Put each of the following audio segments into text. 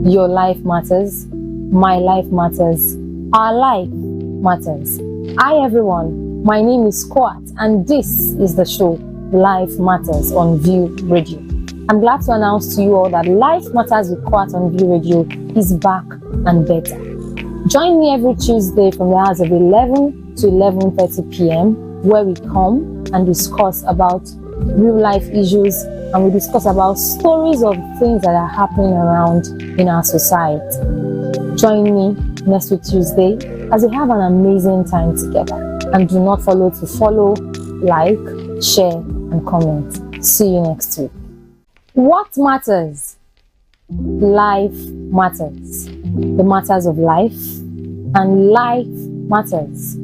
Your life matters. My life matters. Our life matters. Hi everyone, my name is KOAT and this is the show Life Matters on View Radio. I'm glad to announce to you all that Life Matters with KOAT on View Radio is back and better. Join me every Tuesday from the hours of 11 to 11:30 p.m. where we come and discuss about real life issues and we discuss about stories of things that are happening around in our society. Join me next week Tuesday as we have an amazing time together. And do not forget to follow, like, share, and comment. See you next week. What matters? Life matters. The matters of life. And life matters.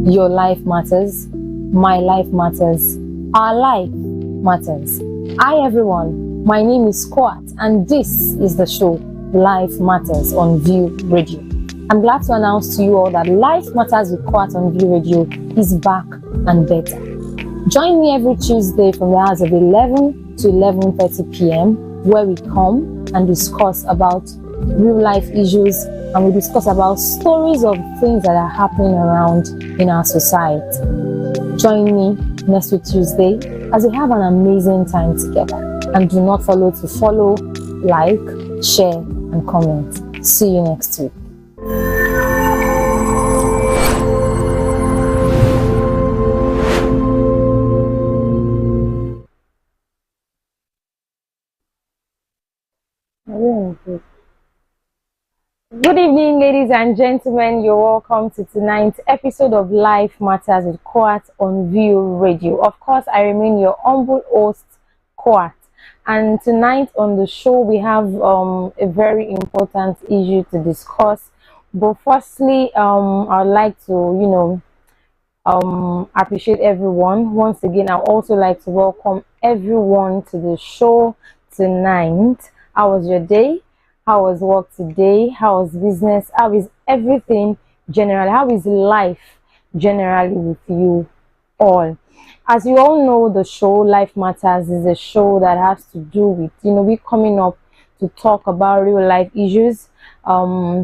Your life matters. My life matters. Our life matters. Hi everyone, my name is KOAT and this is the show Life Matters on View Radio. I'm glad to announce to you all that Life Matters with KOAT on View Radio is back and better. Join me every Tuesday from the hours of 11 to 11:30 p.m. where we come and discuss about real life issues and we discuss about stories of things that are happening around in our society. Join me next week Tuesday as we have an amazing time together. And do not forget to follow, like, share, and comment. See you next week. Good evening, ladies and gentlemen. You're welcome to tonight's episode of Life Matters with KOAT on View Radio. Of course, I remain your humble host, KOAT. And tonight on the show, we have a very important issue to discuss. But firstly, I'd like to, appreciate everyone. Once again, I'd also like to welcome everyone to the show tonight. How was your day? How was work today? How was business? How is everything generally? How is life generally with you all? As you all know, the show Life Matters is a show that has to do with, we coming up to talk about real life issues,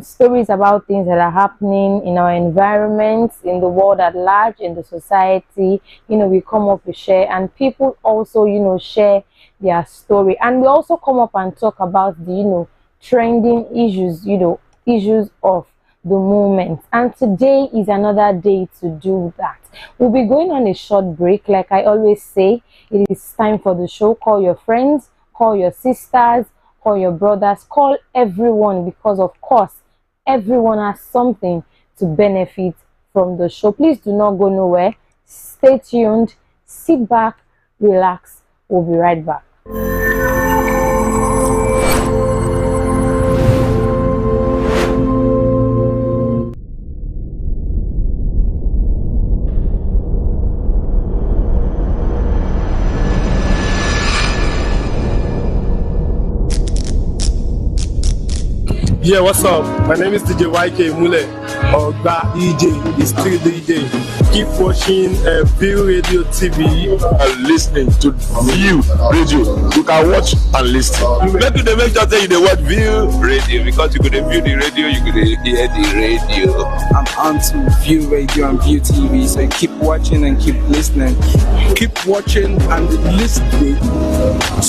stories about things that are happening in our environment, in the world at large, in the society. We come up to share and people also, share their story. And we also come up and talk about the, trending issues, issues of the moment. And today is another day to do that. We'll be going on a short break. Like I always say, it is time for the show. Call your friends, call your sisters, call your brothers, call everyone, because of course everyone has something to benefit from the show. Please do not go nowhere. Stay tuned, sit back, relax. We'll be right back. Yeah, what's up? My name is DJ YK Mule, or the DJ, the street DJ. Keep watching View Radio TV and listening to View Radio. You can watch and listen. Make sure say you dey watch View Radio because you could view the radio, you could hear the radio. I'm on to View Radio and View TV, so keep watching and keep listening. Keep watching and listening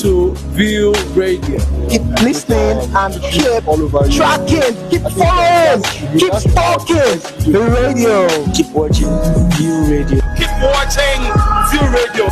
to View Radio. Keep listening and keep all over tracking, keep following, keep stalking the radio. Keep watching View Radio. Keep watching View Radio.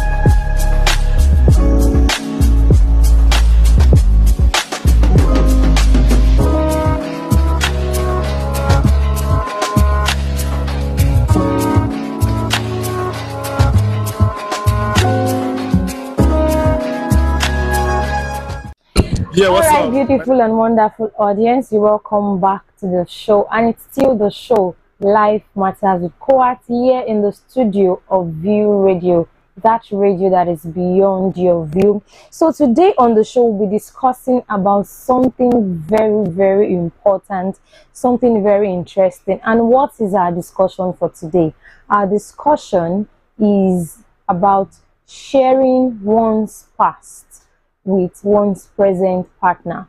Yeah, what's All right, up? beautiful and wonderful audience, you're welcome back to the show, and it's still the show Life Matters with KOAT here in the studio of View Radio, that radio that is beyond your view. So today on the show we'll be discussing about something very, very important, something very interesting. And what is our discussion for today? Our discussion is about sharing one's past with one's present partner.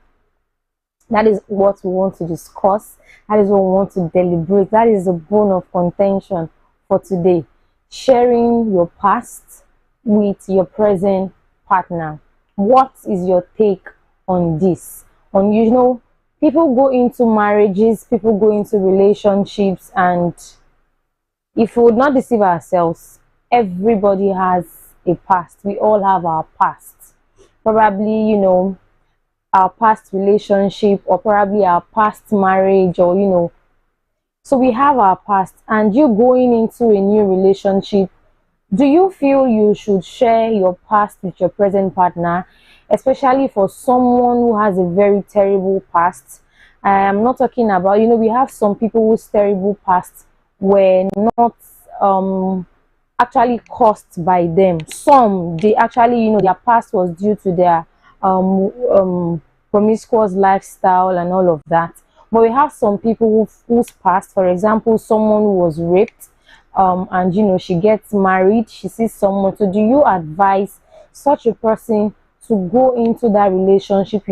That is what we want to discuss. That is what we want to deliberate. That is the bone of contention for today. Sharing your past with your present partner. What is your take on this? People go into marriages, people go into relationships, and if we would not deceive ourselves, everybody has a past. We all have our past. Probably, our past relationship, or probably our past marriage, or so we have our past. And you going into a new relationship, do you feel you should share your past with your present partner, especially for someone who has a very terrible past? I am not talking about, we have some people whose terrible past were not actually caused by them. Some, they actually, their past was due to their promiscuous lifestyle and all of that. But we have some people whose past, for example, someone who was raped, and she gets married, she sees someone. So do you advise such a person to go into that relationship,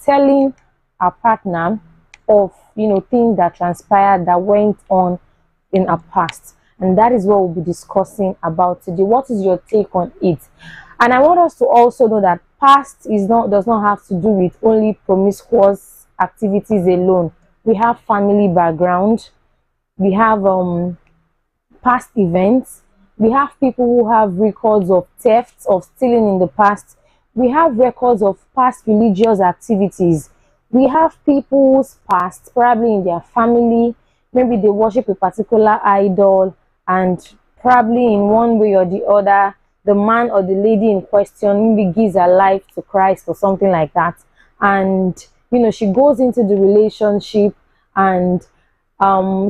telling our partner of things that transpired, that went on in our past? And that is what we'll be discussing about today. What is your take on it? And I want us to also know that past does not have to do with only promiscuous activities alone. We have family background, we have past events, we have people who have records of theft, of stealing in the past, we have records of past religious activities, we have people's past, probably in their family, maybe they worship a particular idol, and probably in one way or the other, the man or the lady in question maybe gives her life to Christ or something like that. And she goes into the relationship, and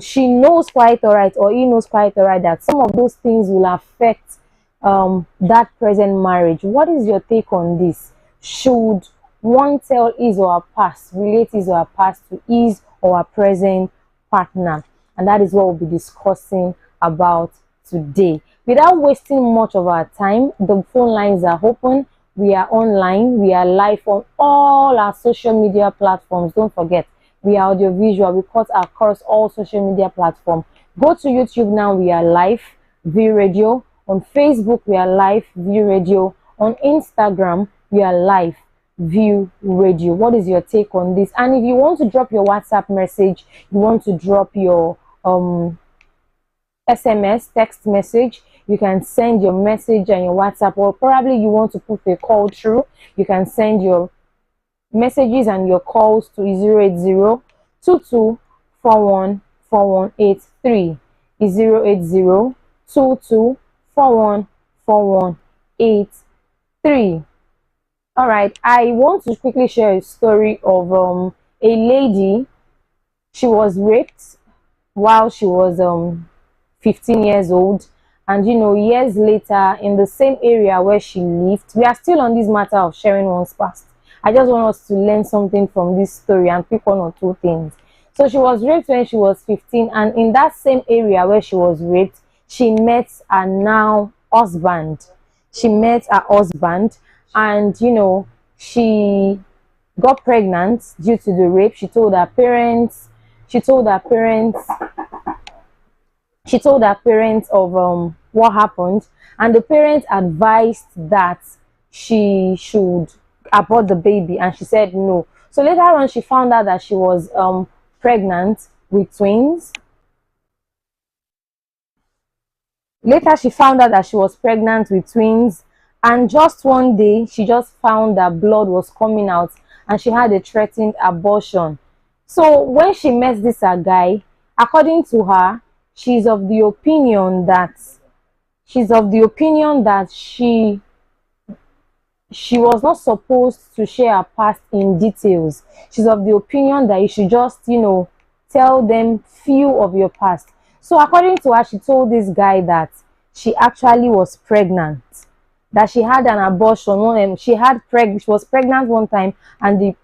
she knows quite all right, or he knows quite all right, that some of those things will affect that present marriage. What is your take on this? Should one tell his or her past, relate his or her past to his or her present partner? And that is what we'll be discussing about today. Without wasting much of our time, the phone lines are open. We are online. We are live on all our social media platforms. Don't forget, we are audiovisual. We cut across all social media platforms. Go to YouTube now. We are live, View Radio. On Facebook, we are live, View Radio. On Instagram, we are live, View Radio. What is your take on this? And if you want to drop your WhatsApp message, you want to drop your SMS, text message, you can send your message and your WhatsApp, or probably you want to put a call through, you can send your messages and your calls to 080-2241-4183, 080-2241-4183. All right, I want to quickly share a story of a lady. She was raped while she was 15 years old, and years later, in the same area where she lived, we are still on this matter of sharing one's past. I just want us to learn something from this story and pick one or two things. So she was raped when she was 15, and in that same area where she was raped, she met her now husband. She met her husband, and she got pregnant due to the rape. She told her parents of what happened, and the parents advised that she should abort the baby, and she said no. So later on, she found out that she was pregnant with twins. And just one day, she just found that blood was coming out, and she had a threatened abortion. So when she met this guy, according to her, she's of the opinion that she was not supposed to share her past in details. She's of the opinion that you should just tell them few of your past. So according to her, she told this guy that she actually was pregnant, that she had an abortion. She was pregnant one time, and the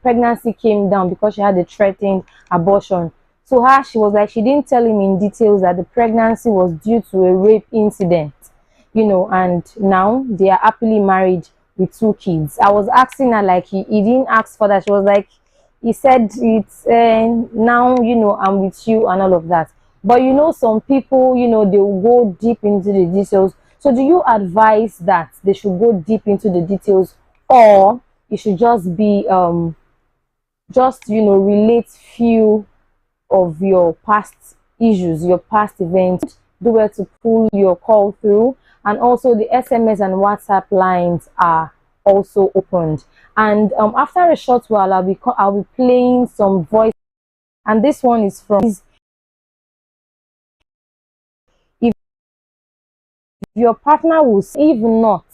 pregnancy came down because she had a threatened abortion. So her, she was like, she didn't tell him in details that the pregnancy was due to a rape incident, and now they are happily married with 2 kids. I was asking her, like, he didn't ask for that. She was like, he said it's now, you know, I'm with you and all of that. But you know, some people, you know, they will go deep into the details. So do you advise that they should go deep into the details, or it should just be just, you know, relate few of your past issues, your past events, do well to pull your call through, and also the SMS and WhatsApp lines are also opened. And after a short while, I'll be playing some voice, and this one is from, if your partner will say, if not,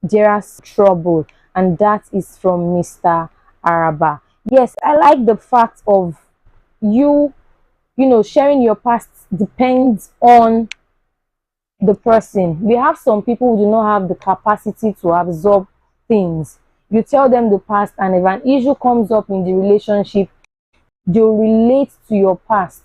there is trouble, and that is from Mr. Araba. Yes, I like the fact of you know, sharing your past depends on the person. We have some people who do not have the capacity to absorb things. You tell them the past, and if an issue comes up in the relationship, they'll relate to your past.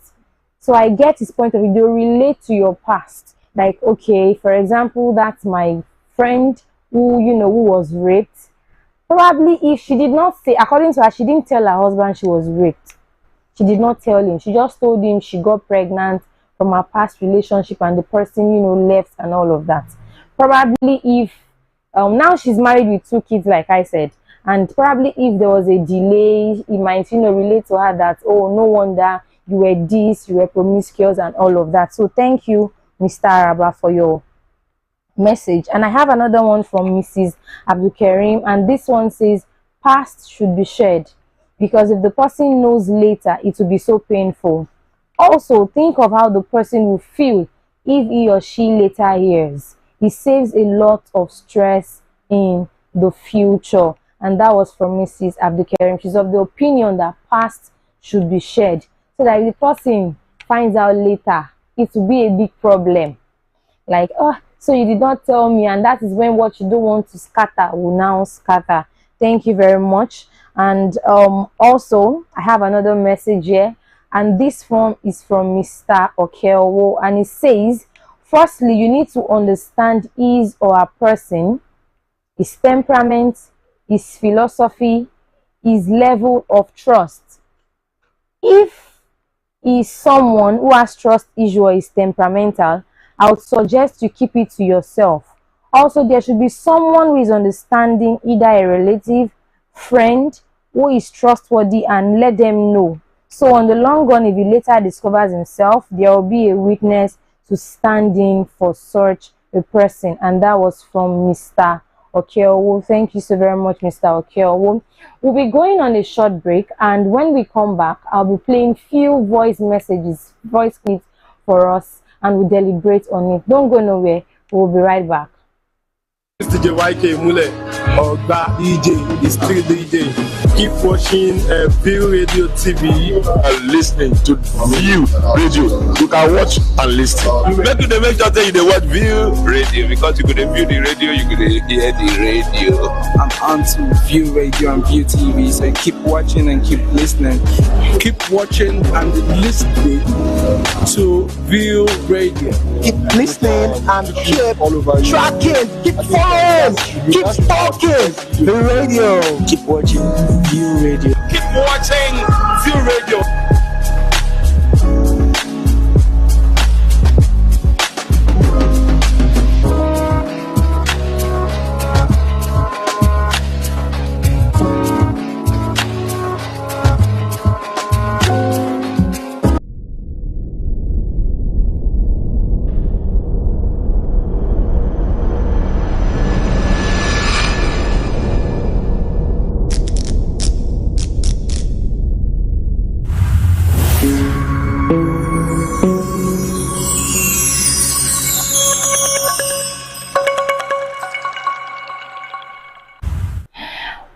So I get his point of view. They'll relate to your past. Like, okay, for example, that's my friend who, you know, who was raped. Probably if she did not say, according to her, she didn't tell her husband she was raped. She did not tell him. She just told him she got pregnant from her past relationship, and the person, you know, left and all of that. Probably if now she's married with 2 kids, like I said, and probably if there was a delay, it might, you know, relate to her that, oh, no wonder you were this, you were promiscuous and all of that. So thank you, Mr. Araba, for your message. And I have another one from Mrs. Abdulkarim, and this one says past should be shared, because if the person knows later, it will be so painful. Also, think of how the person will feel if he or she later hears. It saves a lot of stress in the future. And that was from Mrs. Abdulkarim. She's of the opinion that past should be shared, so that if the person finds out later, it will be a big problem. Like, oh, so you did not tell me, and that is when what you don't want to scatter will now scatter. Thank you very much. And also, I have another message here, and this one is from Mr. Okelwo, and it says, firstly, you need to understand his or her person, his temperament, his philosophy, his level of trust. If he is someone who has trust issue or is temperamental, I would suggest you keep it to yourself. Also, there should be someone who is understanding, either a relative, friend, who is trustworthy, and let them know. So on the long run, if he later discovers himself, there will be a witness to stand in for such a person. And that was from Mr. Okelwo. Thank you so very much, Mr. Okelwo. We'll be going on a short break, and when we come back, I'll be playing few voice messages, voice clips for us, and we'll deliberate on it. Don't go nowhere. We'll be right back. It's DJ YK Mule, Ogba DJ, the street DJ. Keep watching View Radio TV and listening to View Radio. You can watch and listen. Make sure that you watch View Radio, because you could view the radio, you could hear the radio. I'm on to View Radio and View TV, so keep watching and keep listening. Keep watching and listening to View Radio. Keep listening and keep All over you. tracking. Keep following. Keep talking. The radio. Keep watching View Radio. Keep watching View Radio.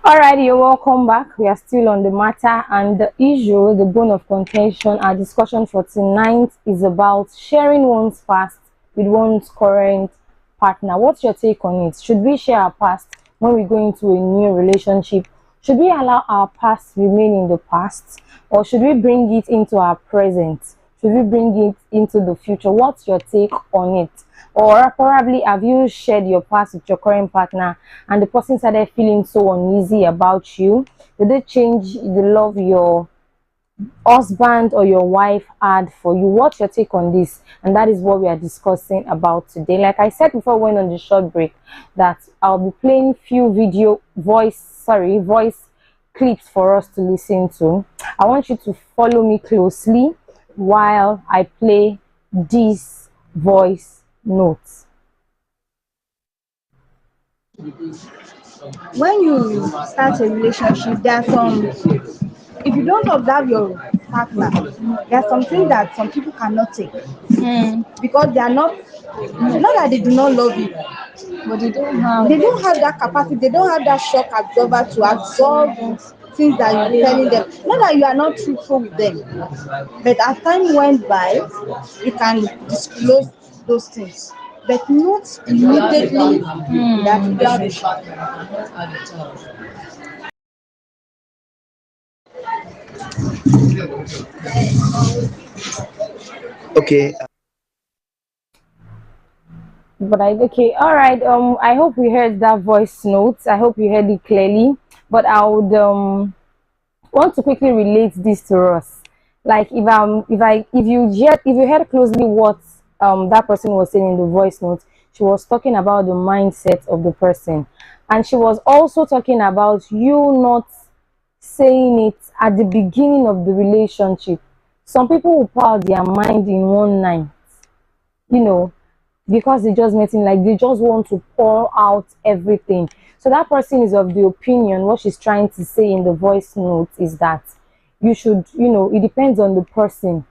Alright, you're welcome back. We are still on the matter, and the issue, the bone of contention, our discussion for tonight is about sharing one's past with one's current partner. What's your take on it? Should we share our past when we go into a new relationship? Should we allow our past remain in the past, or should we bring it into our present Should we bring it into the future? What's your take on it? Or probably have you shared your past with your current partner and the person started feeling so uneasy about you? Did they change the love your husband or your wife had for you? What's your take on this? And that is what we are discussing about today. Like I said before we went on the short break, that I'll be playing few voice clips for us to listen to. I want you to follow me closely while I play these voice notes. When you start a relationship, there are some, if you don't observe your partner, there are something that some people cannot take because they are not that they do not love you, But they don't have that capacity, they don't have that shock absorber to absorb things that you're telling them. Not that you are not truthful with them, but as time went by, you can disclose those things, but not immediately in that relationship. Okay. But okay, all right. I hope we heard that voice note. I hope you heard it clearly. But I would want to quickly relate this to us. Like if you heard closely what that person was saying in the voice note, she was talking about the mindset of the person, and she was also talking about you not saying it at the beginning of the relationship. Some people will pour out their mind in one night, you know, because they just met him, like they just want to pour out everything. So that person is of the opinion, what she's trying to say in the voice note is that you should, it depends on the person.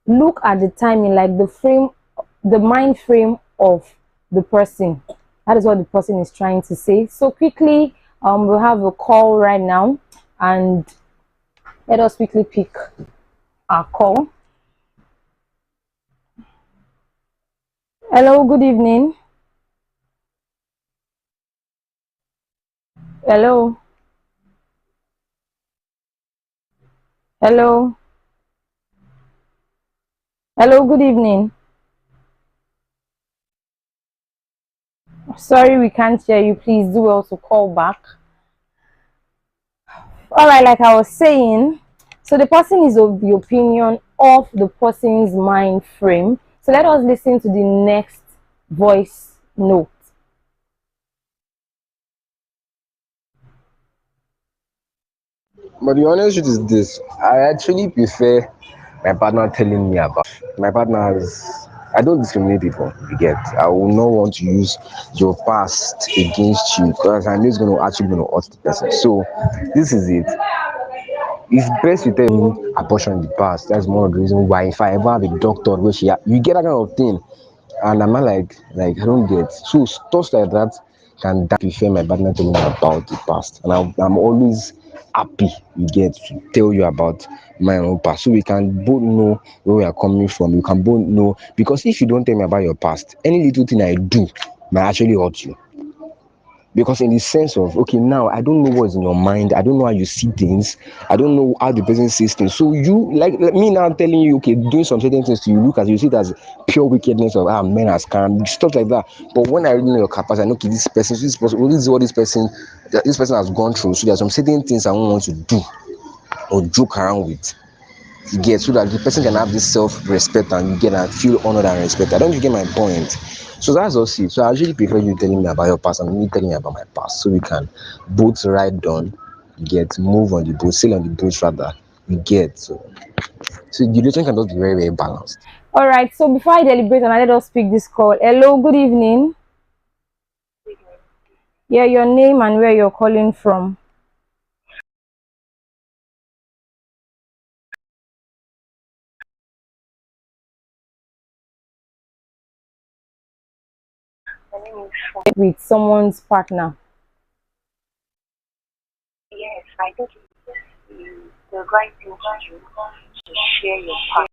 Look at the timing, like the mind frame of the person. That is what the person is trying to say. So quickly, we'll have a call right now, and let us quickly pick our call. Hello, good evening. Hello. Hello. Hello, good evening. Sorry, we can't hear you. Please do well to call back. All right, like I was saying, so the person is of the opinion of the person's mind frame. So let us listen to the next voice note. But the honest truth is this: I actually prefer my partner telling me about my partner's. I don't discriminate people. You get. I will not want to use your past against you because I know it's going to actually going to hurt the person. So this is it. It's best you tell me abortion in the past. That's one of the reasons why if I ever have a doctor where you get that kind of thing, and I'm not like I don't get. So stuff like that can that prefer my partner telling me about the past, and I'm always happy you get to tell you about my own past, so we can both know where we are coming from. You can both know, because if you don't tell me about your past, any little thing I do might actually hurt you. Because in the sense of, okay, now I don't know what's in your mind, I don't know how you see things, I don't know how the person sees things. So you like me now telling you, okay, doing some certain things to you, look at you see it as pure wickedness of men are scam, stuff like that. But when I really know your capacity, I know, okay, this person, well, this is what this person has gone through. So there are some certain things I won't want to do or joke around with. You get, so that the person can have this self-respect and you get and feel honored and respected. I don't you get my point. So that's also it. So I usually prefer you telling me about your past and me telling you about my past, so we can both ride on, get move on the boat, sail on the boat rather. You get, so the relation can just be very, very balanced. All right, so before I deliberate and let us pick this call. Hello, good evening. Yeah, your name and where you're calling from. With someone's partner. Yes, I think it's the right thing to do to share your part.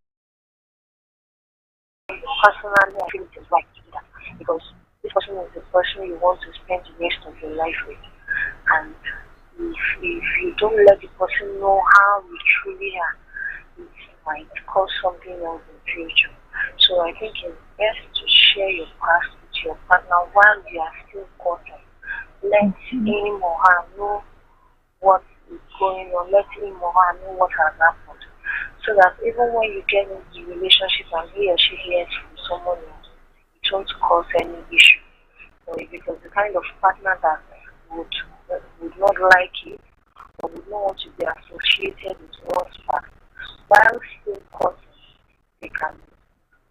Personally, I feel it is right to do that because this person is the person you want to spend the rest of your life with. And if you don't let the person know how you truly are, might cause something else in future. So I think it's best to share your past with your partner while you are still courting. Let him or her know what is going on, let him or her know what has happened. So that even when you get into the relationship and he or she hears from someone else, it won't cause any issue. So because the kind of partner that would not like it or would not want to be associated with one's past, while still courting, they can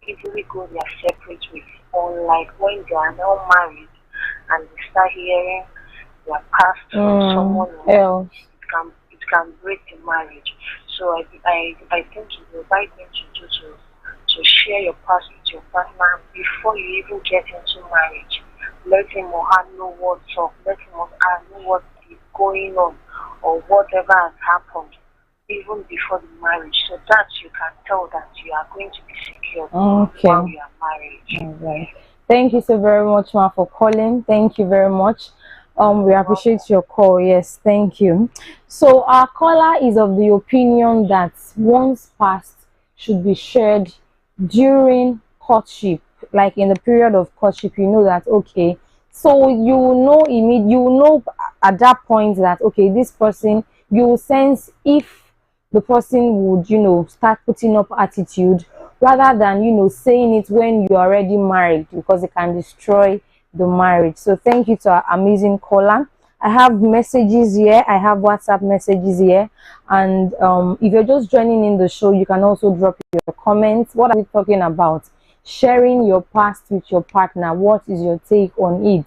easily go their separate ways. Unlike when they are now married and they start hearing their past from someone else, it can break the marriage. So I think it's the right thing to do to share your past with your partner before you even get into marriage. Let him or her know what's up. Let him or her know what is going on or whatever has happened even before the marriage, so that you can tell that you are going to be secure while you are married. All right. Thank you so very much, Ma, for calling. Thank you very much. We appreciate your call. Yes, thank you. So our caller is of the opinion that one's past should be shared during courtship, like in the period of courtship. You know that, okay, so you know at that point that, okay, this person, you will sense if the person would, start putting up attitude rather than, saying it when you're already married, because it can destroy the marriage. So thank you to our amazing caller. I have messages here. I have WhatsApp messages here. And if you're just joining in the show, you can also drop your comments. What are we talking about? Sharing your past with your partner. What is your take on it?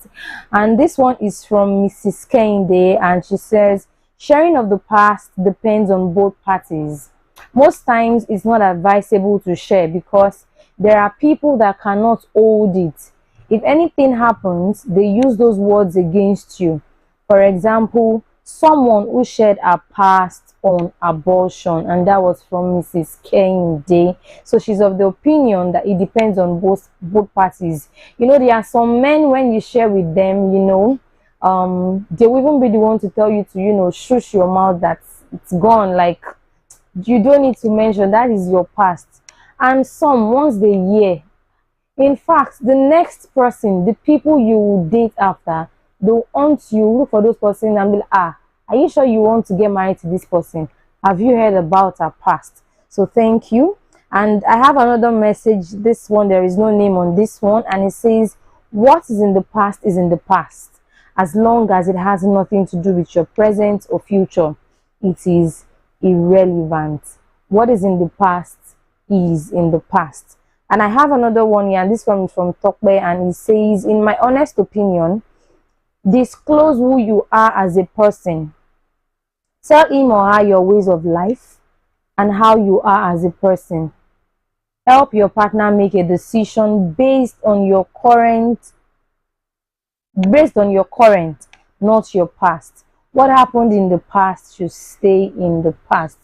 And this one is from Mrs. Kende, and she says, sharing of the past depends on both parties. Most times it's not advisable to share because there are people that cannot hold it. If anything happens, they use those words against you. For example, someone who shared her past on abortion, and that was from Mrs. Kende. So she's of the opinion that it depends on both parties. There are some men, when you share with them, they will even be the one to tell you to, shush your mouth, that it's gone. Like, you don't need to mention that is your past. And some, once they hear, in fact, the next person, the people you will date after, they'll hunt you, look for those person and be like, are you sure you want to get married to this person? Have you heard about her past? So thank you. And I have another message. This one, there is no name on this one, and it says, what is in the past is in the past. As long as it has nothing to do with your present or future, it is irrelevant. What is in the past is in the past. And I have another one here, and this one is from Tokbe, and it says, in my honest opinion, disclose who you are as a person. Tell him or her your ways of life and how you are as a person. Help your partner make a decision based on your current, not your past. What happened in the past should stay in the past.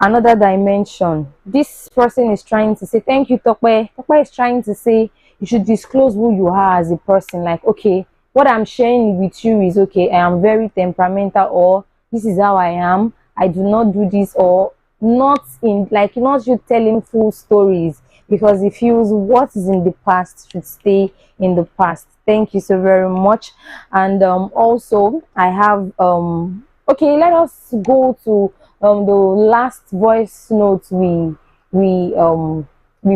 Another dimension. This person is trying to say, thank you, Tokwe. Tokwe is trying to say you should disclose who you are as a person. Like, okay, what I'm sharing with you is, okay, I am very temperamental, or this is how I am. I do not do this, or not you telling full stories, because it feels what is in the past should stay in the past. Thank you so very much. And also I have okay, let us go to the last voice note we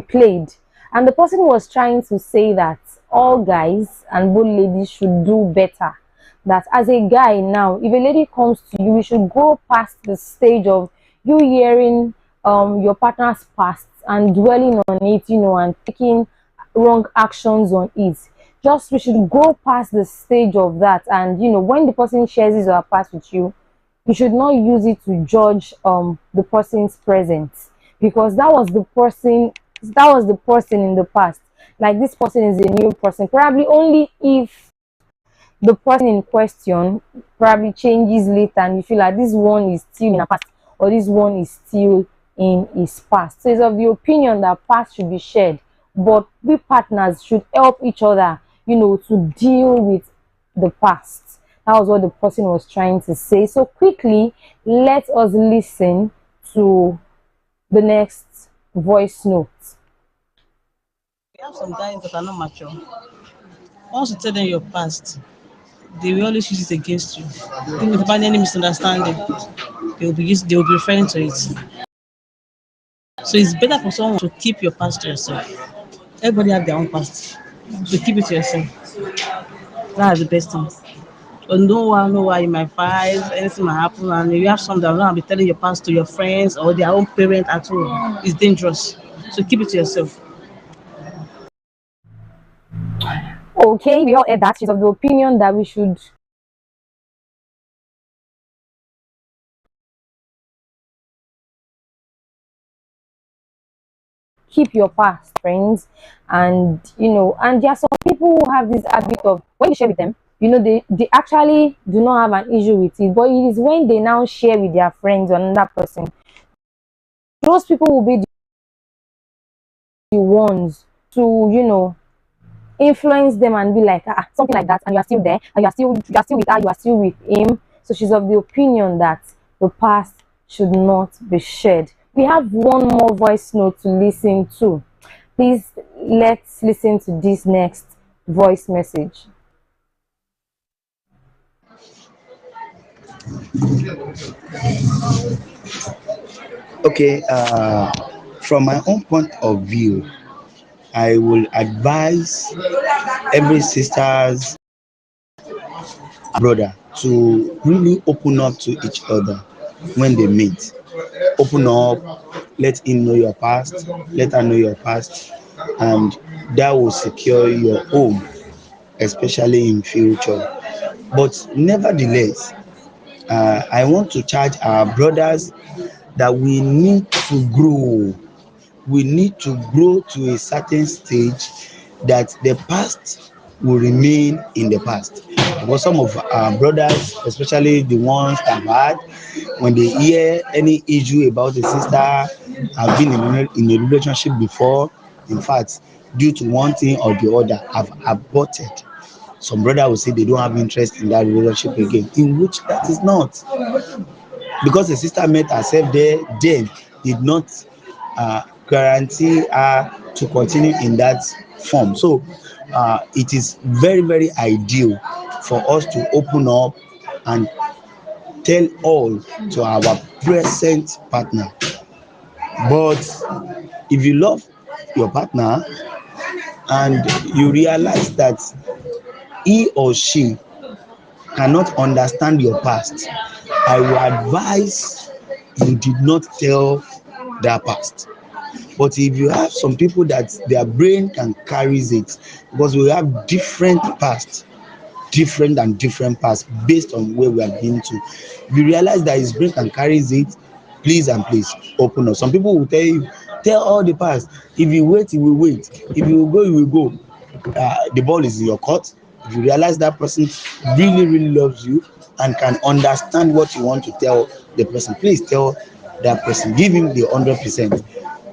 played, and the person was trying to say that all guys and both ladies should do better. That as a guy now, if a lady comes to you, you should go past the stage of you hearing your partner's past and dwelling on it, and taking wrong actions on it. We should go past the stage of that. And when the person shares his or her past with you, you should not use it to judge the person's present, because that was the person in the past. Like, this person is a new person. Probably only if the person in question probably changes later and you feel like this one is still in the past, or this one is still in his past. So it's of the opinion that past should be shared, but we partners should help each other, to deal with the past. That was what the person was trying to say. So quickly, let us listen to the next voice note. We have some guys that are not mature. Once you tell them your past, they will always use it against you. Even if you find any misunderstanding, they will be referring to it. So it's better for someone to keep your past to yourself. Everybody have their own past. So keep it to yourself. That's the best thing. But no one know why you might fight, anything might happen, and you have some that will not be telling your past to your friends or their own parent at all. It's dangerous. So keep it to yourself. Okay, we all heard that. She's of the opinion that we should keep your past, friends. And and there are some people who have this habit of, when you share with them, they actually do not have an issue with it, but it is when they now share with their friends or another person, those people will be the ones to influence them and be like, something like that, and you are still there, and you are still with her, you are still with him. So she's of the opinion that the past should not be shared. We have one more voice note to listen to. Please, let's listen to this next voice message. Okay, from my own point of view, I will advise every sister's brother to really open up to each other when they meet. Open up, let him know your past, let her know your past, and that will secure your home, especially in future. But nevertheless, I want to charge our brothers that we need to grow. We need to grow to a certain stage that the past will remain in the past. Because some of our brothers, especially the ones that had, when they hear any issue about a sister, have been in a relationship before, in fact, due to one thing or the other, have aborted. Some brother will say they don't have interest in that relationship again, in which that is not. Because the sister met herself there, then did not guarantee her to continue in that form. So it is very, very ideal for us to open up and tell all to our present partner. But if you love your partner and you realize that he or she cannot understand your past, I will advise you did not tell their past. But if you have some people that their brain can carry it, because we have different past, different past based on where we have been to. If you realize that his brain can carry it, please and please open up. Some people will tell you, tell all the past. If you wait, you will wait. If you will go, you will go. The ball is in your court. If you realize that person really, really loves you and can understand what you want to tell the person, please tell that person. Give him the 100%.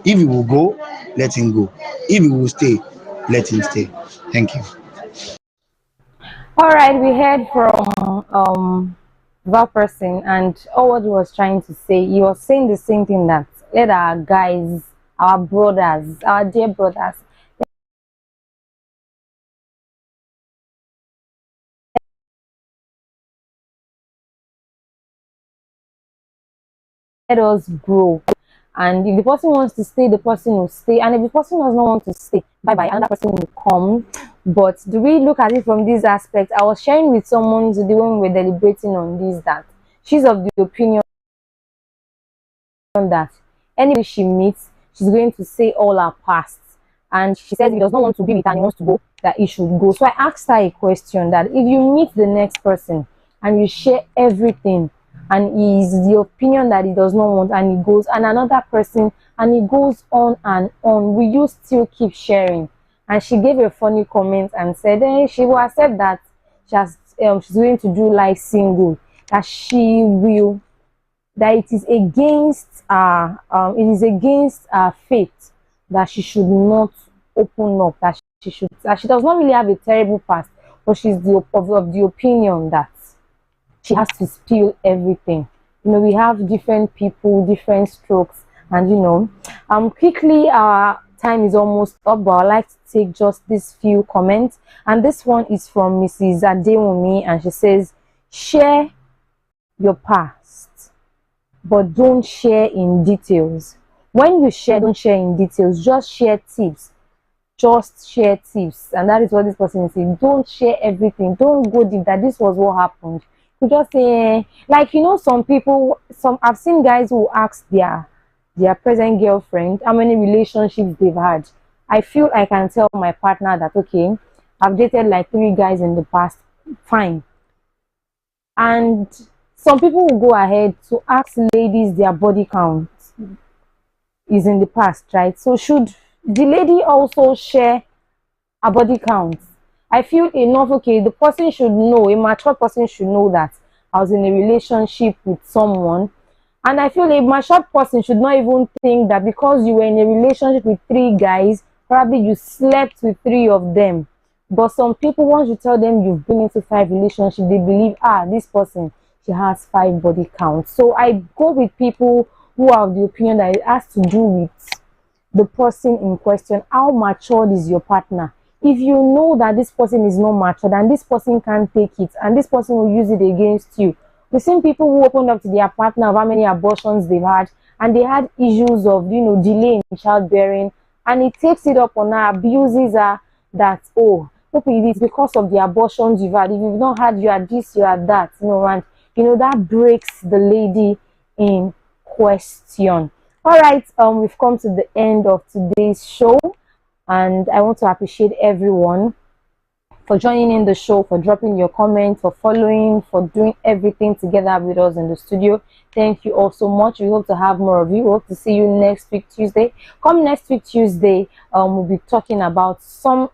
If he will go, let him go. If he will stay, let him stay. Thank you. All right, we heard from that person, and all what he was trying to say, he was saying the same thing, that let our guys, our brothers, our dear brothers, let us grow. And if the person wants to stay, the person will stay. And if the person does not want to stay, bye bye, another person will come. But do we look at it from this aspect? I was sharing with someone today when we were deliberating on this, that she's of the opinion that anybody she meets, she's going to say all her past. And she says if he does not want to be with her and he wants to go, that he should go. So I asked her a question, that if you meet the next person and you share everything, and he is the opinion that he does not want, and he goes, and another person, and he goes on and on, will you still keep sharing? And she gave a funny comment and said she will accept that she's going to do life single, that she will, that it is against her faith, that she should not open up, that she does not really have a terrible past, but she's of the opinion that she has to spill everything. we have different people, different strokes, and quickly our time is almost up, but I'd like to take just these few comments. And this one is from Mrs. Adewumi, and she says, share your past, but don't share in details. When you share, don't share in details, just share tips. Just share tips. And that is what this person is saying. Don't share everything. Don't go deep that this was what happened. You just say, like, some people, I've seen guys who ask their present girlfriend how many relationships they've had. I feel I can tell my partner that, okay, I've dated like 3 guys in the past. Fine. And some people will go ahead to ask ladies their body count is in the past, right? So should the lady also share a body count? I feel enough, okay, the person should know, a mature person should know that I was in a relationship with someone. And I feel a mature person should not even think that because you were in a relationship with 3 guys, probably you slept with 3 of them. But some people, once you tell them you've been into 5 relationships, they believe, this person, she has 5 body counts. So I go with people who have the opinion that it has to do with the person in question. How matured is your partner? If you know that this person is not matured and this person can't take it and this person will use it against you. We've seen people who opened up to their partner of how many abortions they've had, and they had issues of delay in childbearing, and he takes it up on her, abuses her, that it is because of the abortions you've had. If you've not had, you are this, you are that, and that breaks the lady in question. All right, we've come to the end of today's show, and I want to appreciate everyone for joining in the show, for dropping your comments, for following, for doing everything together with us in the studio. Thank you all so much. We hope to have more of you. We hope to see you next week Tuesday. Come next week Tuesday, we'll be talking about some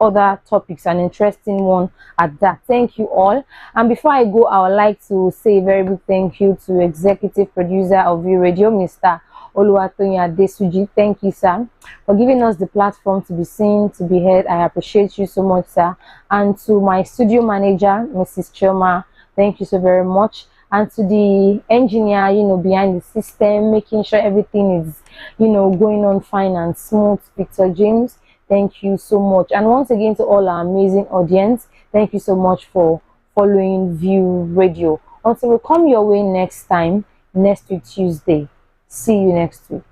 other topics, an interesting one at that. Thank you all. And before I go, I would like to say a very big thank you to executive producer of View Radio, Mr. Oluwatoyin Adesuji. Thank you, sir, for giving us the platform to be seen, to be heard. I appreciate you so much, sir. And to my studio manager, Mrs. Choma, thank you so very much. And to the engineer, behind the system, making sure everything is, going on fine and smooth, Victor James, thank you so much. And once again, to all our amazing audience, thank you so much for following View Radio. Until we come your way next time, next week Tuesday. See you next week.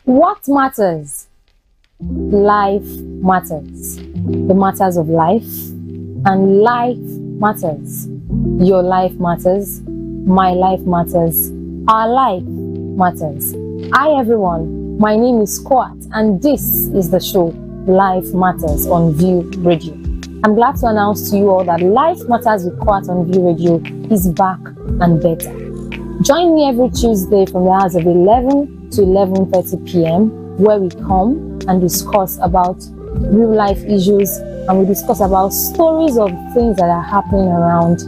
What matters? Life matters. The matters of life. And life matters. Your life matters. My life matters. Our life matters. Hi everyone, my name is KOAT, and this is the show Life Matters on View Radio. I'm glad to announce to you all that Life Matters with KOAT on View Radio is back and better. Join me every Tuesday from the hours of 11 to 11:30 p.m. where we come and discuss about real life issues, and we discuss about stories of things that are happening around